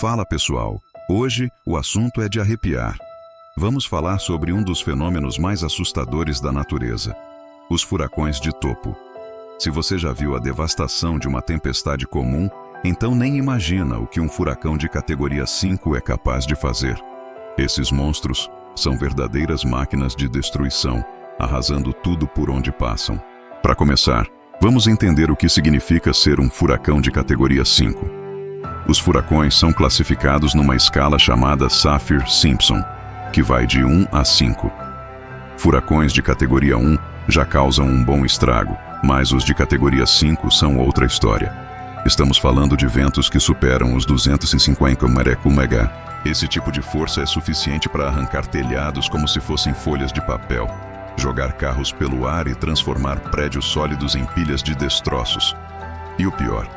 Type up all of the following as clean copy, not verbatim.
Fala pessoal, hoje o assunto é de arrepiar. Vamos falar sobre um dos fenômenos mais assustadores da natureza, os furacões de topo. Se você já viu a devastação de uma tempestade comum, então nem imagina o que um furacão de categoria 5 é capaz de fazer. Esses monstros são verdadeiras máquinas de destruição, arrasando tudo por onde passam. Para começar, vamos entender o que significa ser um furacão de categoria 5. Os furacões são classificados numa escala chamada Saffir-Simpson, que vai de 1 a 5. Furacões de categoria 1 já causam um bom estrago, mas os de categoria 5 são outra história. Estamos falando de ventos que superam os 250 km/h. Esse tipo de força é suficiente para arrancar telhados como se fossem folhas de papel, jogar carros pelo ar e transformar prédios sólidos em pilhas de destroços. E o pior,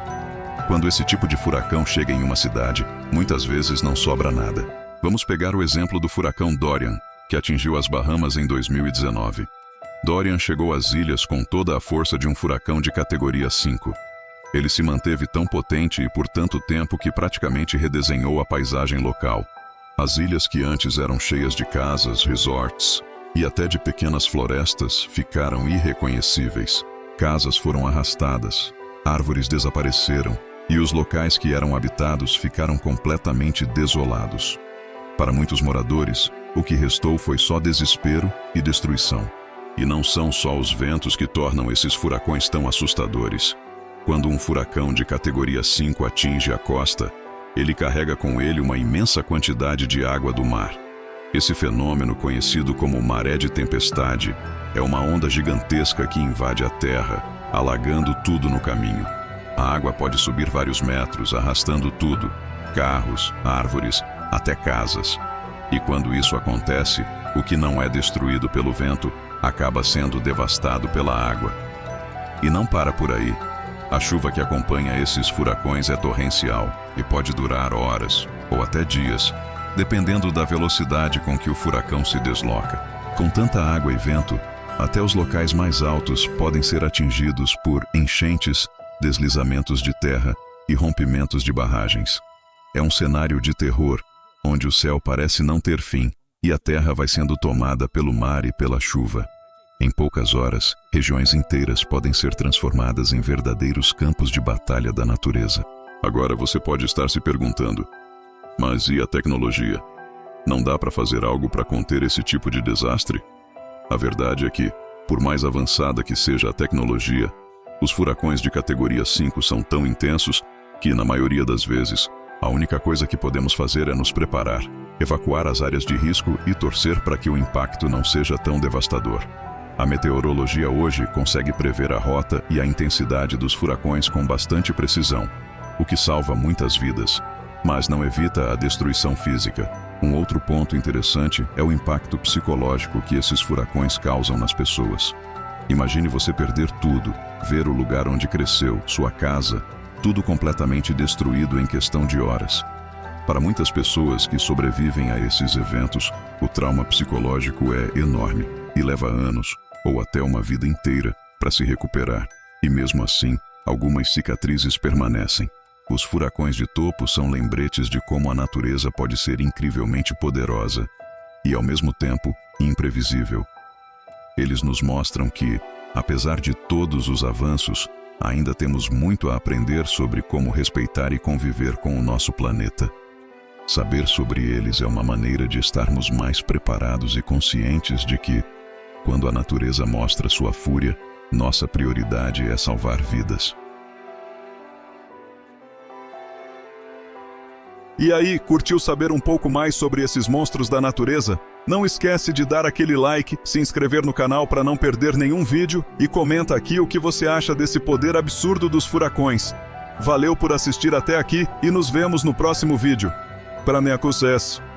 quando esse tipo de furacão chega em uma cidade, muitas vezes não sobra nada. Vamos pegar o exemplo do furacão Dorian, que atingiu as Bahamas em 2019. Dorian chegou às ilhas com toda a força de um furacão de categoria 5. Ele se manteve tão potente e por tanto tempo que praticamente redesenhou a paisagem local. As ilhas que antes eram cheias de casas, resorts e até de pequenas florestas ficaram irreconhecíveis. Casas foram arrastadas, árvores desapareceram e os locais que eram habitados ficaram completamente desolados. Para muitos moradores, o que restou foi só desespero e destruição. E não são só os ventos que tornam esses furacões tão assustadores. Quando um furacão de categoria 5 atinge a costa, ele carrega com ele uma imensa quantidade de água do mar. Esse fenômeno, conhecido como maré de tempestade, é uma onda gigantesca que invade a terra, alagando tudo no caminho. A água pode subir vários metros, arrastando tudo, carros, árvores, até casas. E quando isso acontece, o que não é destruído pelo vento acaba sendo devastado pela água. E não para por aí. A chuva que acompanha esses furacões é torrencial e pode durar horas ou até dias, dependendo da velocidade com que o furacão se desloca. Com tanta água e vento, até os locais mais altos podem ser atingidos por enchentes, deslizamentos de terra e rompimentos de barragens. É um cenário de terror, onde o céu parece não ter fim e a terra vai sendo tomada pelo mar e pela chuva. Em poucas horas, regiões inteiras podem ser transformadas em verdadeiros campos de batalha da natureza. Agora você pode estar se perguntando, mas e a tecnologia? Não dá para fazer algo para conter esse tipo de desastre? A verdade é que, por mais avançada que seja a tecnologia, os furacões de categoria 5 são tão intensos que, na maioria das vezes, a única coisa que podemos fazer é nos preparar, evacuar as áreas de risco e torcer para que o impacto não seja tão devastador. A meteorologia hoje consegue prever a rota e a intensidade dos furacões com bastante precisão, o que salva muitas vidas, mas não evita a destruição física. Um outro ponto interessante é o impacto psicológico que esses furacões causam nas pessoas. Imagine você perder tudo, ver o lugar onde cresceu, sua casa, tudo completamente destruído em questão de horas. Para muitas pessoas que sobrevivem a esses eventos, o trauma psicológico é enorme e leva anos, ou até uma vida inteira, para se recuperar. E mesmo assim, algumas cicatrizes permanecem. Os furacões de topo são lembretes de como a natureza pode ser incrivelmente poderosa e, ao mesmo tempo, imprevisível. Eles nos mostram que, apesar de todos os avanços, ainda temos muito a aprender sobre como respeitar e conviver com o nosso planeta. Saber sobre eles é uma maneira de estarmos mais preparados e conscientes de que, quando a natureza mostra sua fúria, nossa prioridade é salvar vidas. E aí, curtiu saber um pouco mais sobre esses monstros da natureza? Não esquece de dar aquele like, se inscrever no canal para não perder nenhum vídeo e comenta aqui o que você acha desse poder absurdo dos furacões. Valeu por assistir até aqui e nos vemos no próximo vídeo. Para sucesso!